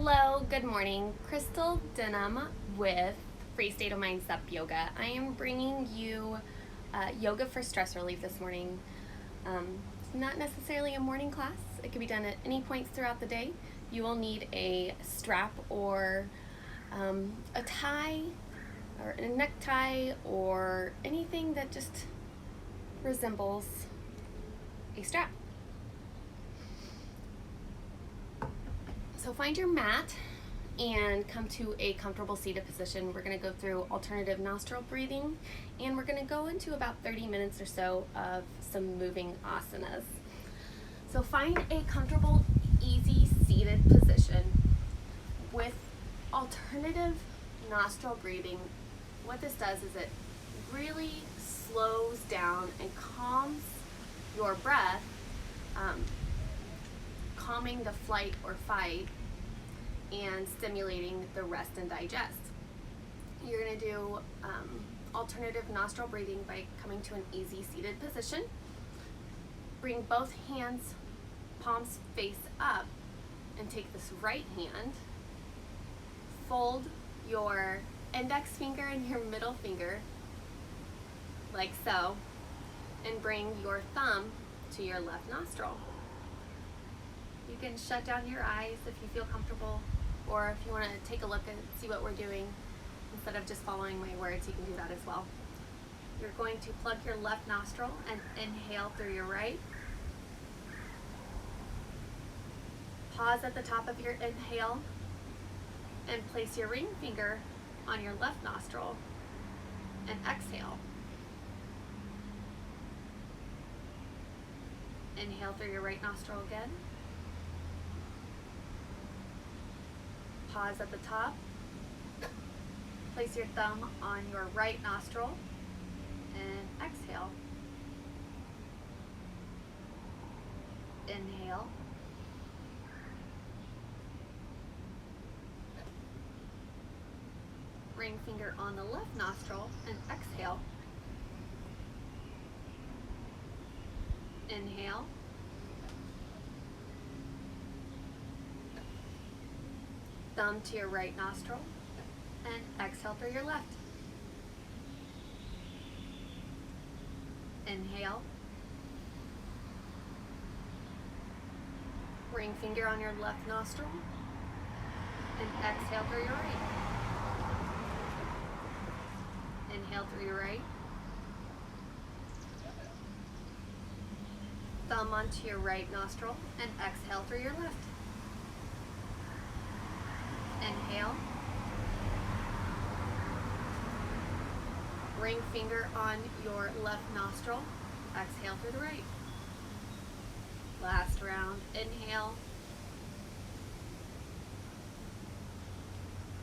Hello, good morning. Crystal Denham with Free State of Mind Sup Yoga. I am bringing you yoga for stress relief this morning. It's not necessarily a morning class. It can be done at any points throughout the day. You will need a strap or a tie or a necktie or anything that just resembles a strap. So find your mat and come to a comfortable seated position. We're going to go through alternative nostril breathing, and we're going to go into about 30 minutes or so of some moving asanas. So find a comfortable, easy seated position with alternative nostril breathing. What this does is it really slows down and calms your breath, calming the flight or fight and stimulating the rest and digest. You're going to do alternative nostril breathing by coming to an easy seated position. Bring both hands, palms face up, and take this right hand, fold your index finger and your middle finger like so, and bring your thumb to your left nostril. You can shut down your eyes if you feel comfortable, or if you want to take a look and see what we're doing instead of just following my words, you can do that as well. You're going to plug your left nostril and inhale through your right. Pause at the top of your inhale and place your ring finger on your left nostril and exhale. Inhale through your right nostril again. Pause at the top. Place your thumb on your right nostril and exhale. Inhale. Ring finger on the left nostril and exhale. Inhale. Thumb to your right nostril and exhale through your left. Inhale. Ring finger on your left nostril and exhale through your right. Inhale through your right. Thumb onto your right nostril and exhale through your left. Inhale. Ring finger on your left nostril. Exhale through the right. Last round. Inhale.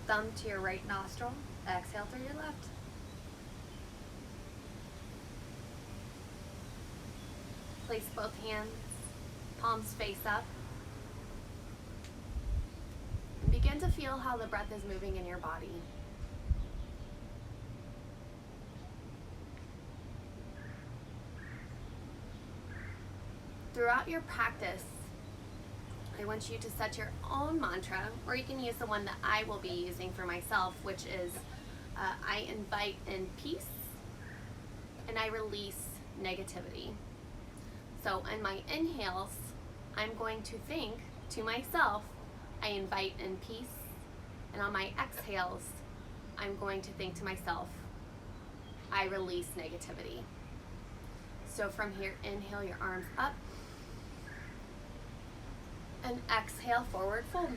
Thumb to your right nostril. Exhale through your left. Place both hands, palms face up. Begin to feel how the breath is moving in your body. Throughout your practice, I want you to set your own mantra, or you can use the one that I will be using for myself, which is I invite in peace and I release negativity. So in my inhales, I'm going to think to myself, I invite in peace, and on my exhales, I'm going to think to myself, I release negativity. So from here, inhale your arms up, and exhale, forward fold.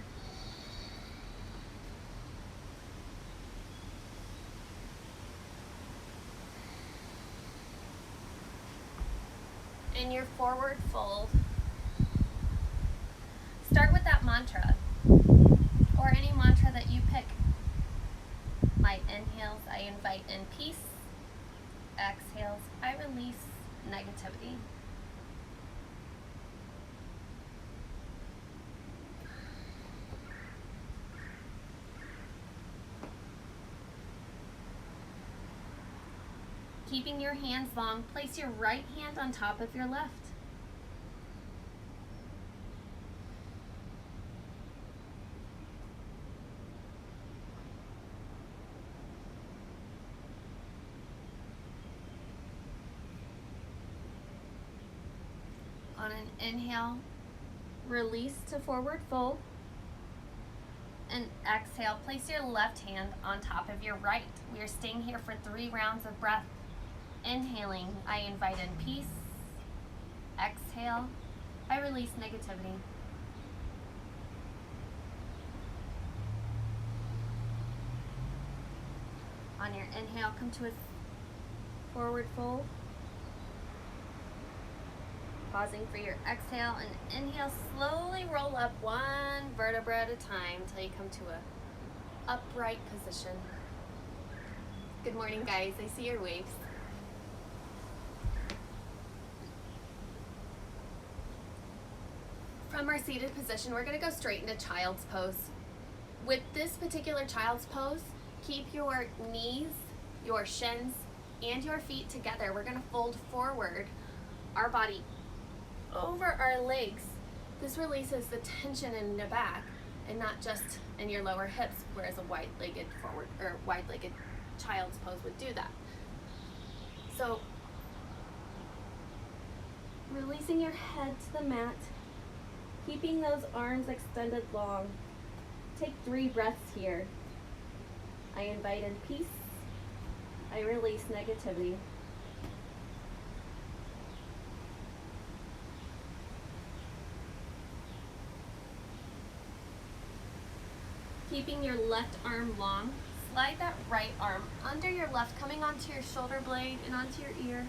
In your forward fold, start with that mantra, or any mantra that you pick. My inhales, I invite in peace. Exhales, I release negativity. Keeping your hands long, place your right hand on top of your left. On an inhale, release to forward fold. And exhale, place your left hand on top of your right. We are staying here for 3 rounds of breath. Inhaling, I invite in peace. Exhale, I release negativity. On your inhale, come to a forward fold. Pausing for your exhale, and inhale, slowly roll up 1 vertebra at a time until you come to a upright position. Good morning, guys. I see your waves. From our seated position, we're going to go straight into child's pose. With this particular child's pose, keep your knees, your shins, and your feet together. We're going to fold forward our body over our legs. This releases the tension in the back and not just in your lower hips, whereas a wide-legged forward or wide-legged child's pose would do that. So releasing your head to the mat, keeping those arms extended long. Take 3 breaths here. I invite in peace. I release negativity. Keeping your left arm long, slide that right arm under your left, coming onto your shoulder blade and onto your ear.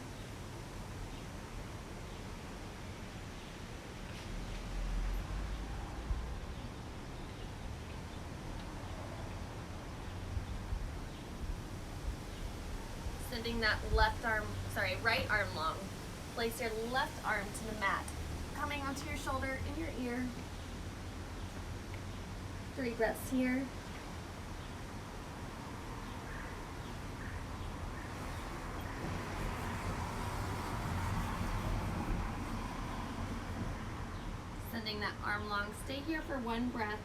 Sending that right arm long. Place your left arm to the mat, coming onto your shoulder and your ear. 3 breaths here. Sending that arm long. Stay here for 1 breath.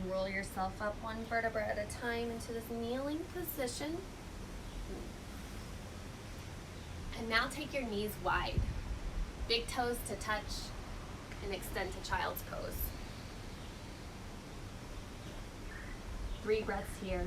Roll yourself up 1 vertebra at a time into this kneeling position. And now take your knees wide. Big toes to touch and extend to child's pose. 3 breaths here.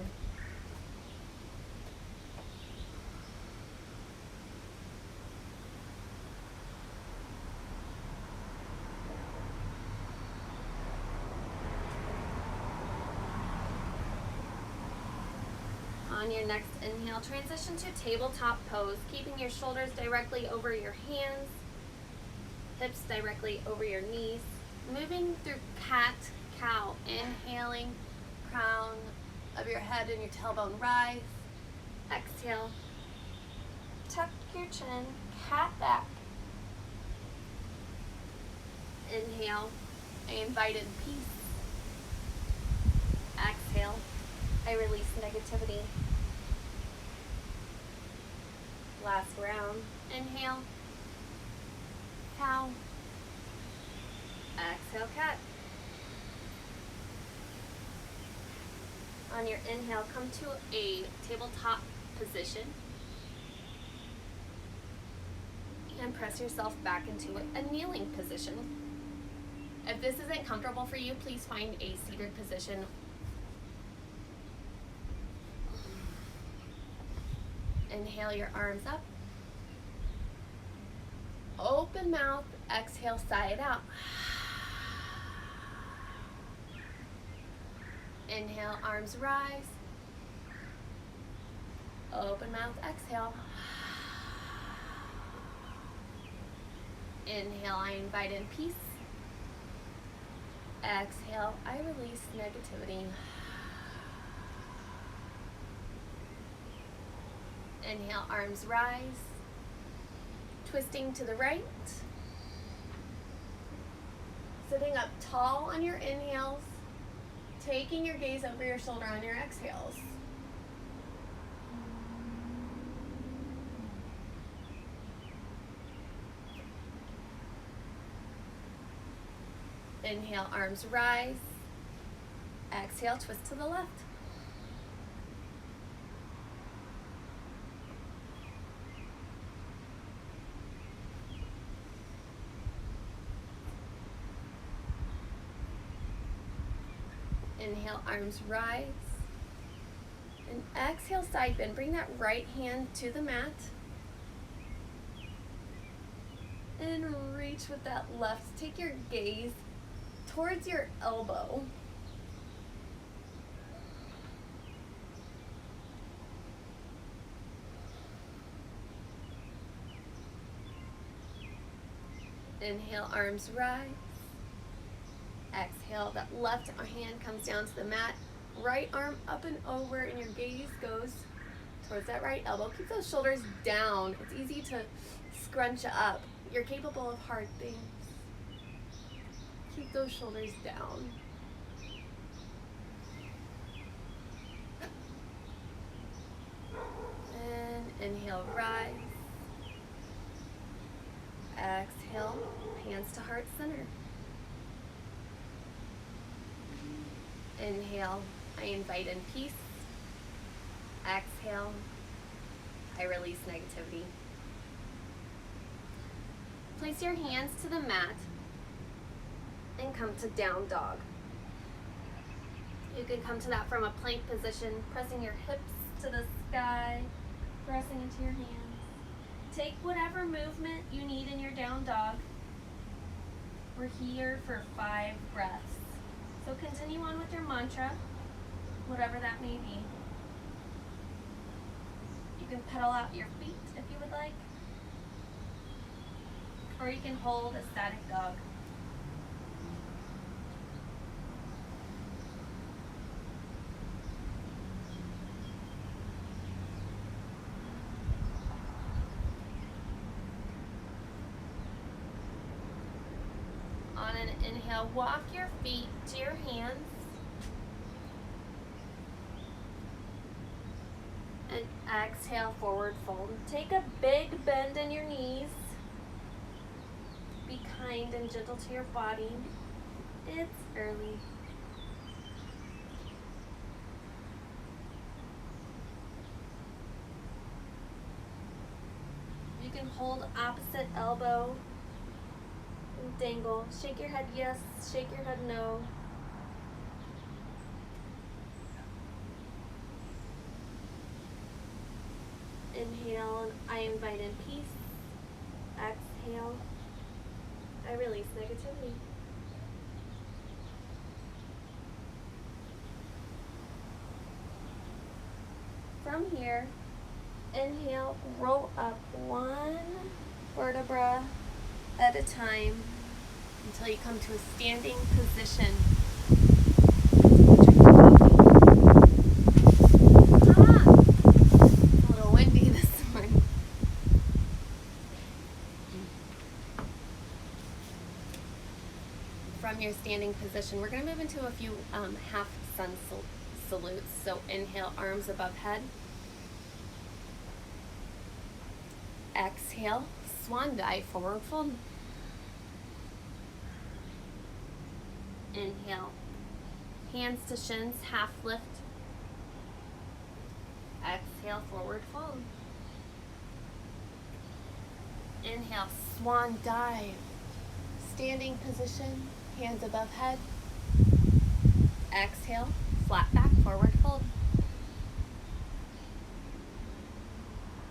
On your next inhale, transition to tabletop pose, keeping your shoulders directly over your hands, hips directly over your knees. Moving through cat, cow, inhaling, crown of your head and your tailbone rise. Exhale, tuck your chin, cat back. Inhale, I invite in peace. Exhale, I release negativity. Last round. Inhale, cow. Exhale, cat. On your inhale, come to a tabletop position and press yourself back into a kneeling position. If this isn't comfortable for you, please find a seated position. Inhale your arms up. Open mouth, exhale, sigh it out. Inhale, arms rise. Open mouth, exhale. Inhale, I invite in peace. Exhale, I release negativity. Inhale, arms rise. Twisting to the right. Sitting up tall on your inhales. Taking your gaze over your shoulder on your exhales. Inhale, arms rise. Exhale, twist to the left. Inhale, arms rise. And exhale, side bend. Bring that right hand to the mat. And reach with that left. Take your gaze towards your elbow. Inhale, arms rise. Exhale, that left hand comes down to the mat. Right arm up and over, and your gaze goes towards that right elbow. Keep those shoulders down. It's easy to scrunch up. You're capable of hard things. Keep those shoulders down. And inhale, rise. Exhale, hands to heart center. Inhale, I invite in peace. Exhale, I release negativity. Place your hands to the mat and come to down dog. You can come to that from a plank position, pressing your hips to the sky, pressing into your hands. Take whatever movement you need in your down dog. We're here for 5 breaths. So continue on with your mantra, whatever that may be. You can pedal out your feet if you would like, or you can hold a static dog. On an inhale, walk your feet to your hands. And exhale, forward fold. Take a big bend in your knees. Be kind and gentle to your body. It's early. You can hold opposite elbow. Dangle. Shake your head yes, shake your head no. Inhale, and I invite in peace. Exhale, I release negativity. From here, inhale, roll up 1 vertebra at a time until you come to a standing position. A little windy this morning. From your standing position, we're going to move into a few half sun salutes. So inhale, arms above head. Exhale, swan dive, forward fold. Inhale, hands to shins, half lift. Exhale, forward fold. Inhale, swan dive. Standing position, hands above head. Exhale, flat back, forward fold.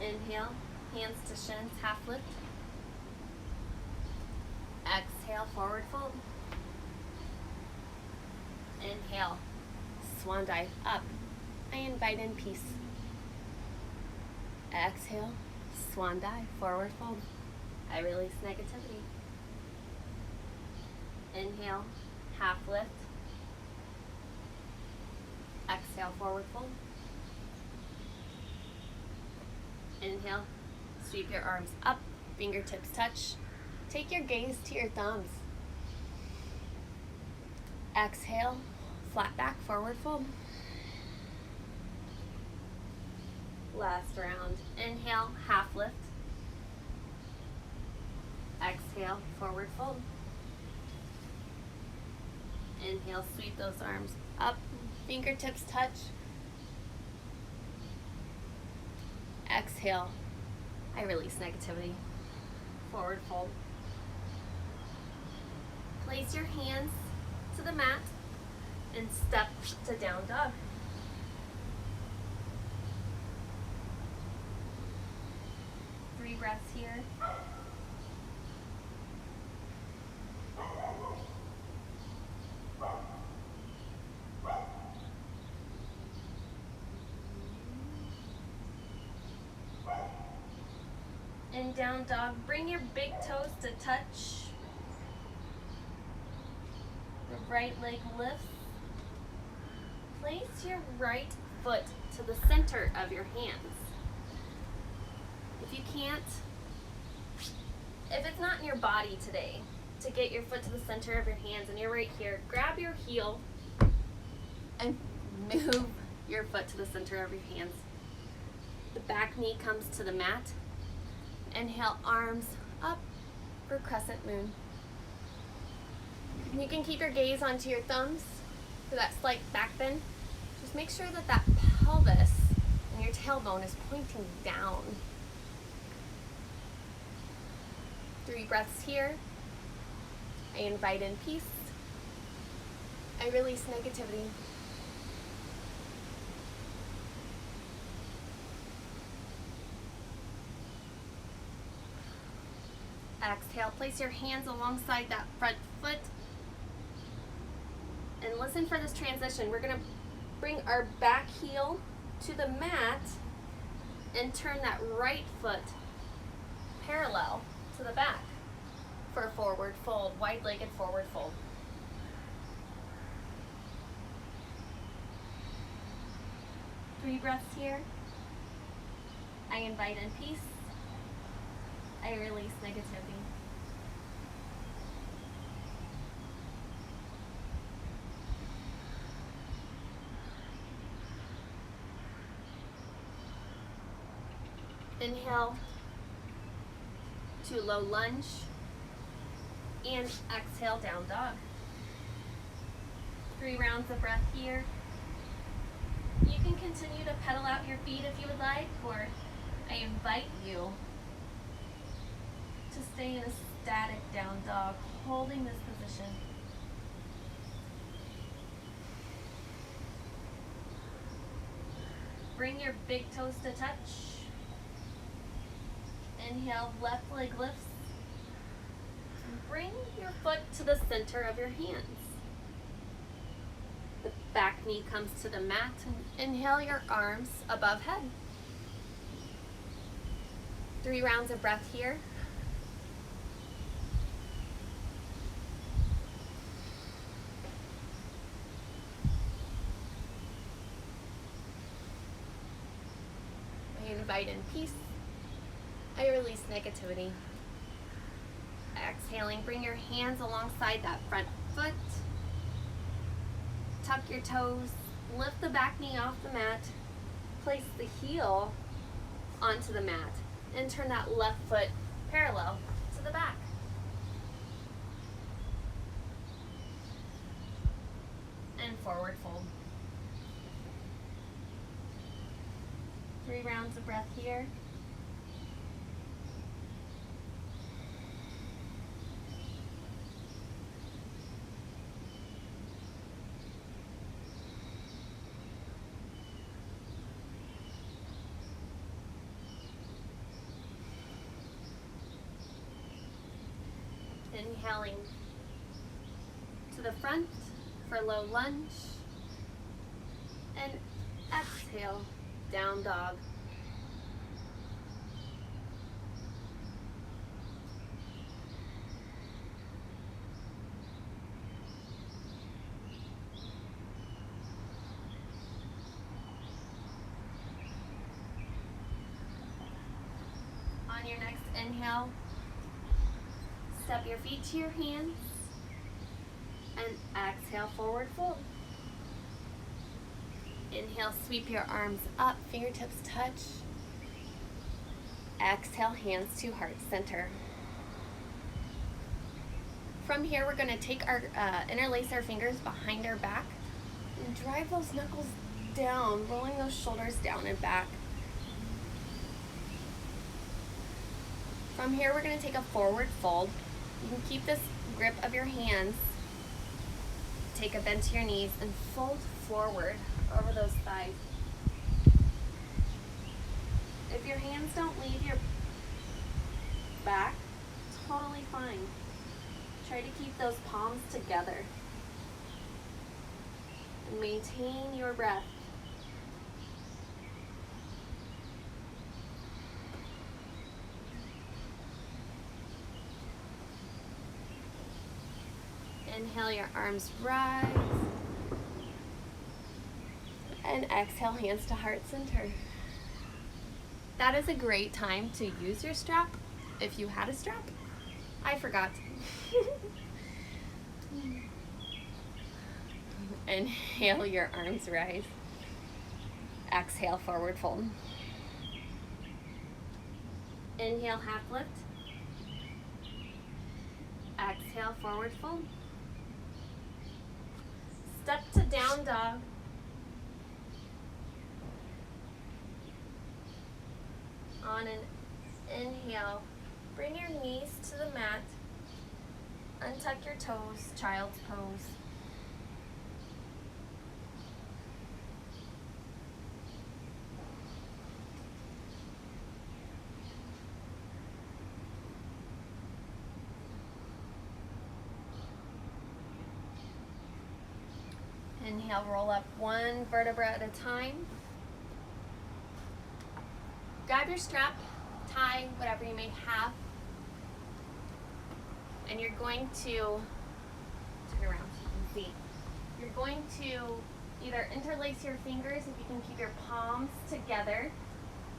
Inhale, hands to shins, half lift. Exhale, forward fold. Inhale, swan dive up. I invite in peace. Exhale, swan dive, forward fold. I release negativity. Inhale, half lift. Exhale, forward fold. Inhale, sweep your arms up, fingertips touch. Take your gaze to your thumbs. Exhale, flat back, forward fold. Last round. Inhale, half lift. Exhale, forward fold. Inhale, sweep those arms up, fingertips touch. Exhale, I release negativity. Forward fold. Place your hands to the mat and step to down dog. Three breaths here. In down dog, bring your big toes to touch. The right leg lifts. Place your right foot to the center of your hands. If you can't, if it's not in your body today, to get your foot to the center of your hands and you're right here, grab your heel and move your foot to the center of your hands. The back knee comes to the mat. Inhale, arms up for crescent moon. And you can keep your gaze onto your thumbs for that slight back bend. Just make sure that that pelvis and your tailbone is pointing down. 3 breaths here. I invite in peace. I release negativity. Exhale, place your hands alongside that front foot. And listen for this transition. We're gonna bring our back heel to the mat and turn that right foot parallel to the back for a forward fold, wide-legged forward fold. Three breaths here. I invite in peace. I release negativity. Inhale to low lunge and exhale, down dog. 3 rounds of breath here. You can continue to pedal out your feet if you would like, or I invite you to stay in a static down dog, holding this position. Bring your big toes to touch. Inhale, left leg lifts. Bring your foot to the center of your hands. The back knee comes to the mat, and inhale your arms above head. 3 rounds of breath here. I invite in peace. I release negativity. Exhaling, bring your hands alongside that front foot. Tuck your toes, lift the back knee off the mat, place the heel onto the mat, and turn that left foot parallel to the back. And forward fold. 3 rounds of breath here. Inhaling to the front for low lunge, and exhale, down dog. On your next inhale, step your feet to your hands and exhale, forward fold. Inhale, sweep your arms up, fingertips touch. Exhale, hands to heart center. From here, we're going to take our interlace our fingers behind our back and drive those knuckles down, rolling those shoulders down and back. From here, we're going to take a forward fold. You can keep this grip of your hands take a bend to your knees and fold forward over those thighs. If your hands don't leave your back, totally fine. Try to keep those palms together. And maintain your breath. Inhale, your arms rise. And exhale, hands to heart center. That is a great time to use your strap if you had a strap. I forgot. Inhale, your arms rise. Exhale, forward fold. Inhale, half lift. Exhale, forward fold. Step to down dog. On an inhale, bring your knees to the mat. Untuck your toes, child's pose. Inhale, roll up one vertebra at a time. Grab your strap, tie, whatever you may have, and you're going to turn around so you can see. You're going to either interlace your fingers if you can keep your palms together.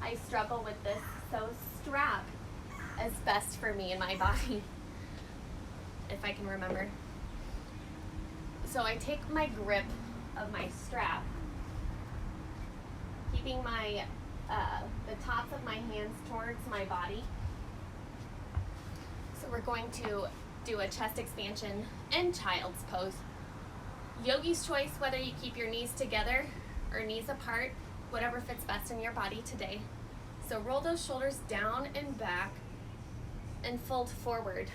I struggle with this, so strap is best for me and my body, if I can remember. So I take my grip of my strap, keeping my the tops of my hands towards my body. So we're going to do a chest expansion in child's pose. Yogi's choice, whether you keep your knees together or knees apart, whatever fits best in your body today. So roll those shoulders down and back and fold forward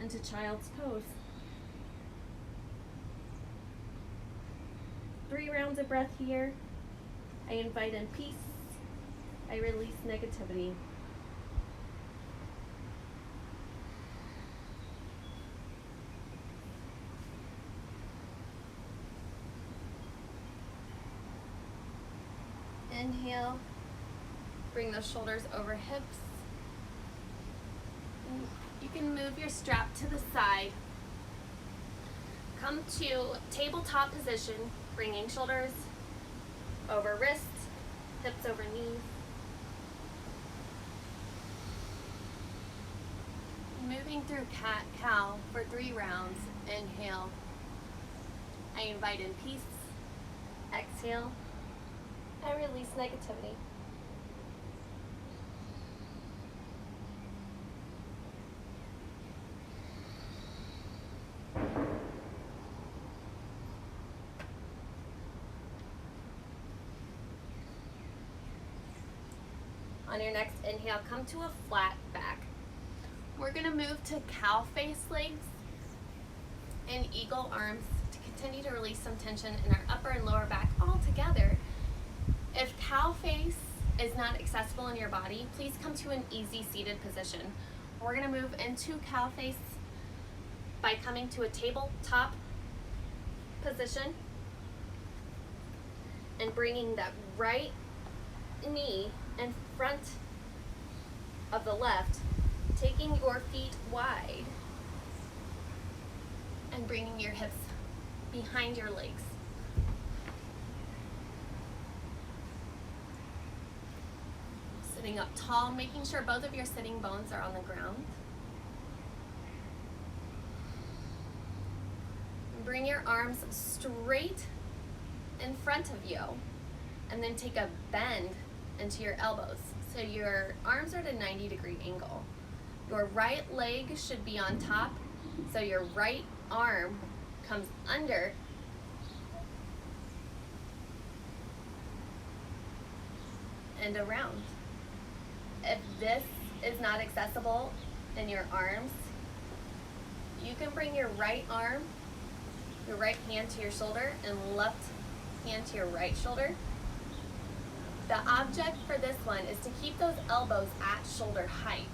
into child's pose. 3 rounds of breath here. I invite in peace. I release negativity. Inhale. Bring those shoulders over hips. You can move your strap to the side. Come to tabletop position, bringing shoulders over wrists, hips over knees. Moving through cat-cow for 3 rounds. Inhale. I invite in peace. Exhale. I release negativity. On your next inhale, come to a flat back. We're gonna move to cow face legs and eagle arms to continue to release some tension in our upper and lower back all together. If cow face is not accessible in your body, please come to an easy seated position. We're gonna move into cow face by coming to a tabletop position and bringing that right knee in front of the left, taking your feet wide and bringing your hips behind your legs. Sitting up tall, making sure both of your sitting bones are on the ground. Bring your arms straight in front of you and then take a bend into your elbows. So your arms are at a 90-degree angle. Your right leg should be on top, so your right arm comes under and around. If this is not accessible in your arms, you can bring your right arm your right hand to your shoulder and left hand to your right shoulder. The object for this one is to keep those elbows at shoulder height.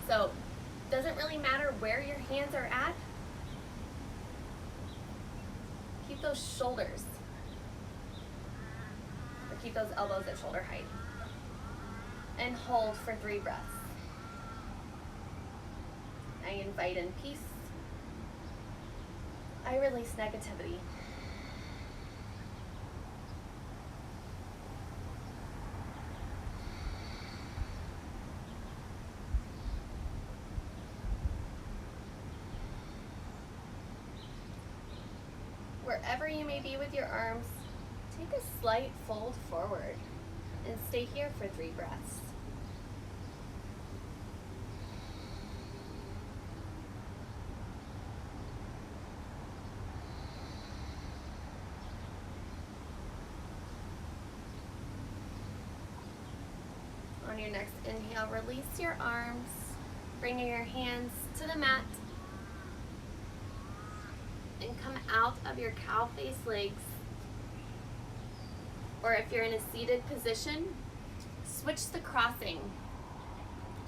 So it doesn't really matter where your hands are at. Keep those shoulders, or keep those elbows at shoulder height. And hold for 3 breaths. I invite in peace. I release negativity. Wherever you may be with your arms, take a slight fold forward and stay here for 3 breaths. On your next inhale, release your arms, bringing your hands to the mat, and come out of your cow face legs. Or if you're in a seated position, switch the crossing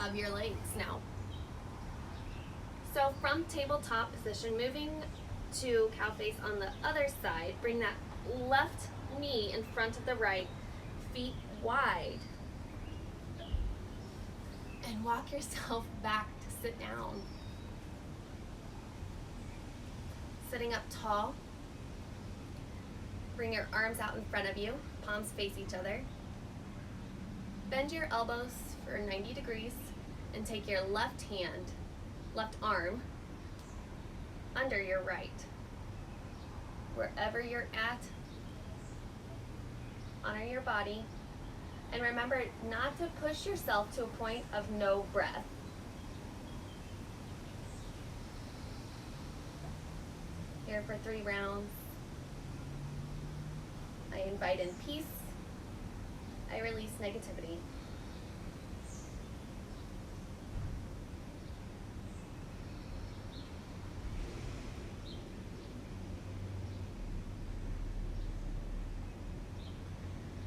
of your legs now. So from tabletop position, moving to cow face on the other side, bring that left knee in front of the right, feet wide. And walk yourself back to sit down. Sitting up tall, bring your arms out in front of you, palms face each other. Bend your elbows for 90 degrees and take your left arm under your right. Wherever you're at, honor your body. And remember not to push yourself to a point of no breath. Here for 3 rounds. I invite in peace. I release negativity.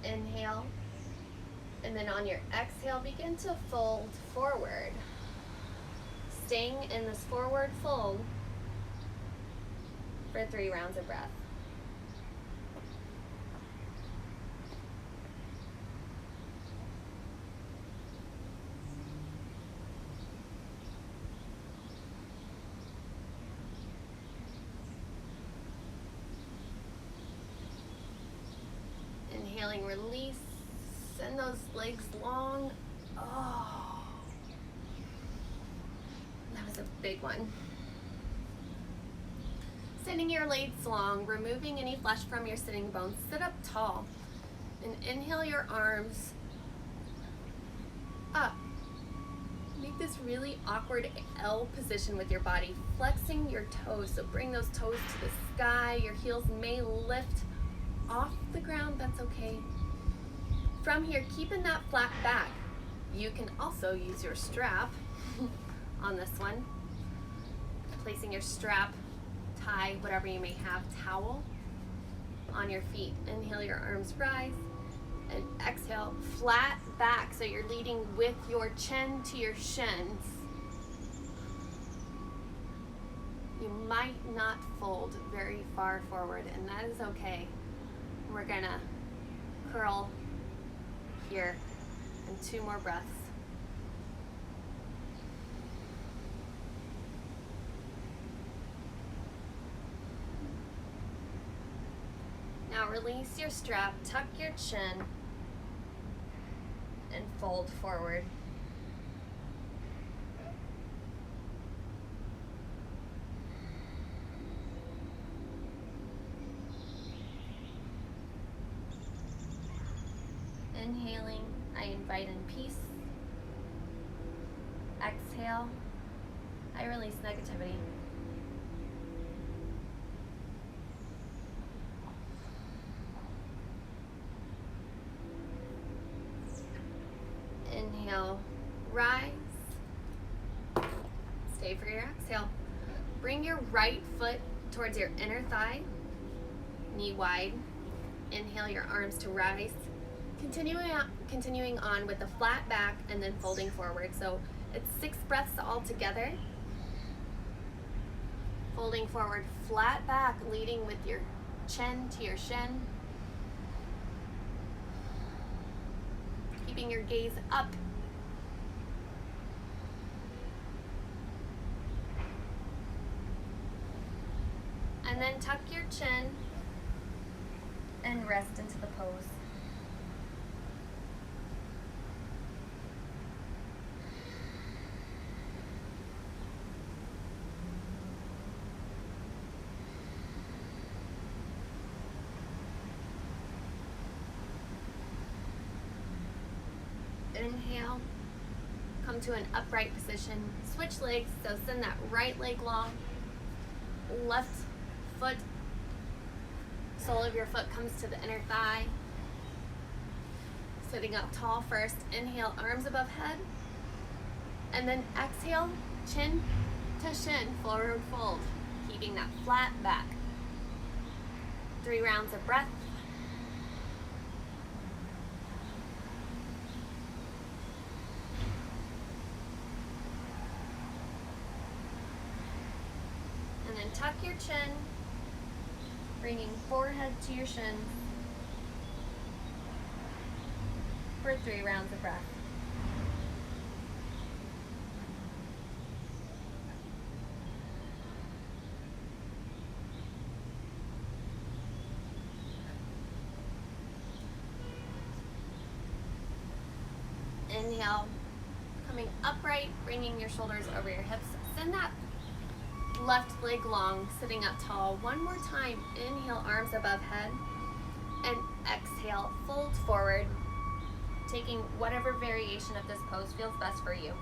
Inhale. And then on your exhale, begin to fold forward. Staying in this forward fold for 3 rounds of breath. Inhaling, release. Send those legs long. Oh, that was a big one. Sending your legs long, removing any flesh from your sitting bones. Sit up tall and inhale your arms up. Make this really awkward L position with your body, flexing your toes. So bring those toes to the sky. Your heels may lift off the ground, that's okay. From here, keeping that flat back. You can also use your strap on this one. Placing your strap, tie, whatever you may have, towel on your feet. Inhale, your arms rise, and exhale, flat back, so you're leading with your chin to your shins. You might not fold very far forward, and that is okay. We're gonna curl here, and 2 more breaths. Now release your strap, tuck your chin, and fold forward. Inhaling, I invite in peace. Exhale, I release negativity. Inhale, rise. Stay for your exhale. Bring your right foot towards your inner thigh knee wide. Inhale your arms to rise. Continuing on with the flat back and then folding forward. So it's 6 breaths all together. Folding forward, flat back, leading with your chin to your shin. Keeping your gaze up. And then tuck your chin and rest into the pose. Inhale, come to an upright position, switch legs, so send that right leg long, left foot, sole of your foot comes to the inner thigh, sitting up tall first. Inhale, arms above head, and then exhale, chin to shin, forward fold, keeping that flat back. 3 rounds of breath. And then tuck your chin, bringing forehead to your shins for 3 rounds of breath. Inhale, coming upright, bringing your shoulders over your hips. Send that left leg long, sitting up tall. One more time. Inhale, arms above head. And exhale, fold forward, taking whatever variation of this pose feels best for you.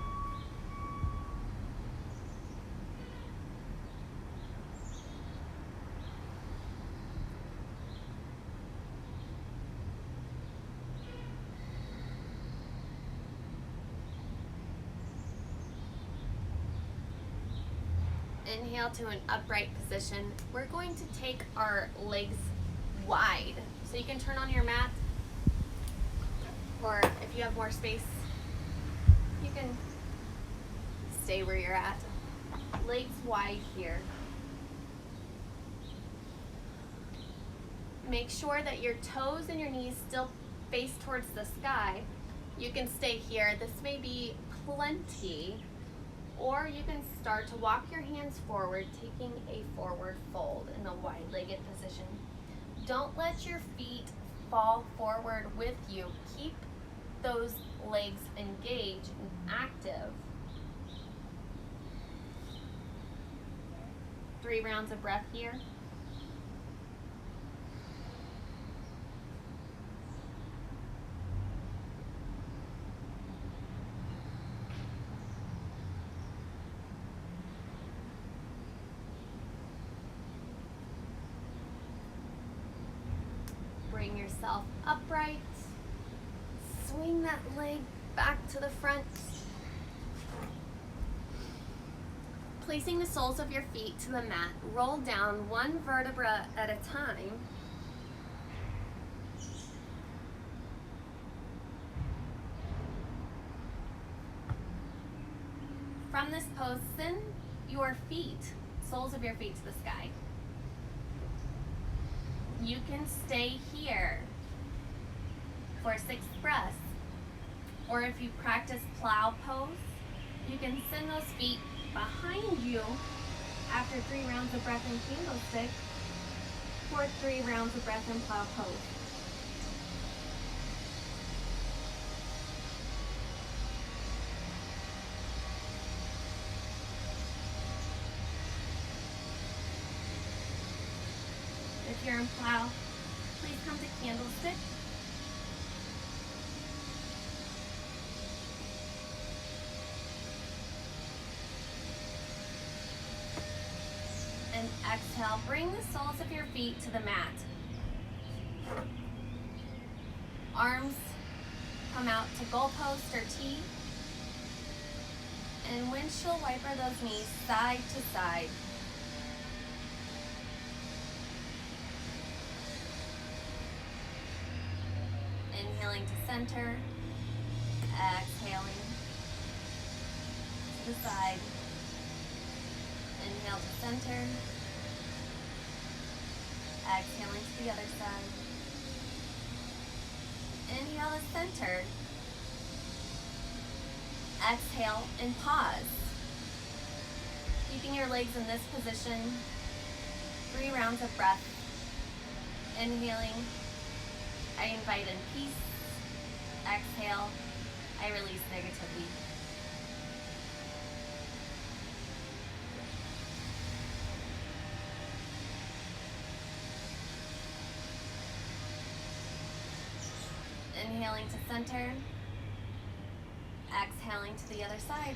Inhale to an upright position. We're going to take our legs wide. So you can turn on your mat, or if you have more space, you can stay where you're at. Legs wide here. Make sure that your toes and your knees still face towards the sky. You can stay here. This may be plenty. Or you can start to walk your hands forward, taking a forward fold in a wide-legged position. Don't let your feet fall forward with you. Keep those legs engaged and active. 3 rounds of breath here. Bring yourself upright. Swing that leg back to the front. Placing the soles of your feet to the mat, roll down 1 vertebra at a time. From this pose, send your feet, soles of your feet to the sky. You can stay here for 6 breaths. Or if you practice plow pose, you can send those feet behind you after 3 rounds of breath in candlestick for 3 rounds of breath in plow pose. If you're in plow, please come to candlestick. And exhale, bring the soles of your feet to the mat. Arms come out to goalpost or T. And windshield wiper those knees side to side. Inhaling to center, exhaling to the side. Inhale to center, exhaling to the other side. Inhale to center, exhale and pause. Keeping your legs in this position, 3 rounds of breath. Inhaling, I invite in peace. Exhale, I release negativity. Inhaling to center, exhaling to the other side.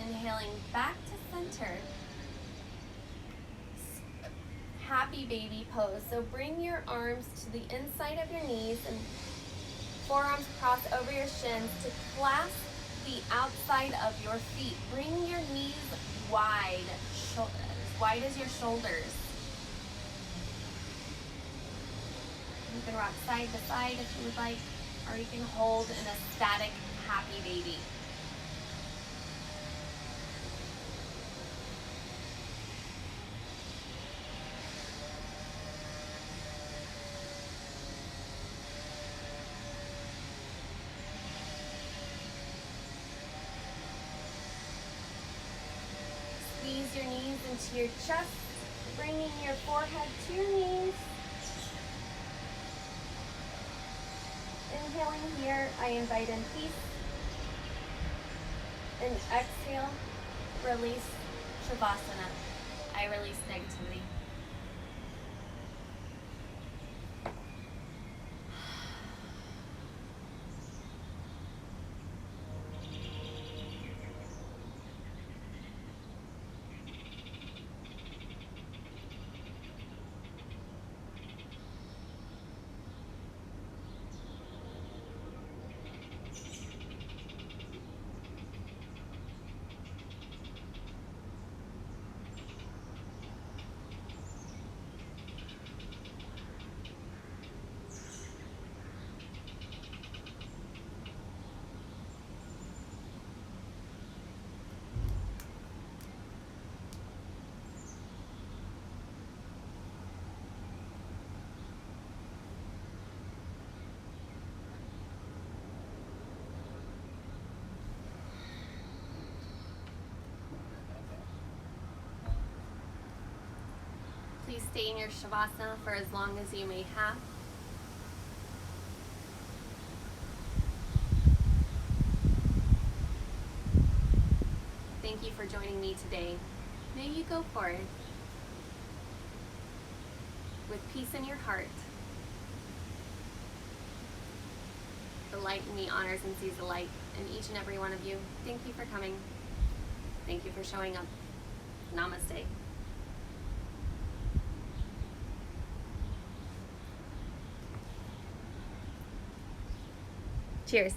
Inhaling back to center. Happy baby pose. So bring your arms to the inside of your knees and forearms cross over your shins to clasp the outside of your feet. Bring your knees wide, as wide as your shoulders. You can rock side to side if you would like, or you can hold in a static happy baby. Squeeze your knees into your chest, bringing your forehead to your knees. Inhaling here, I invite in peace. And exhale, release Shavasana. I release negativity. Please stay in your Shavasana for as long as you may have. Thank you for joining me today. May you go forth with peace in your heart. The light in me honors and sees the light in each and every one of you. Thank you for coming. Thank you for showing up. Namaste. Cheers.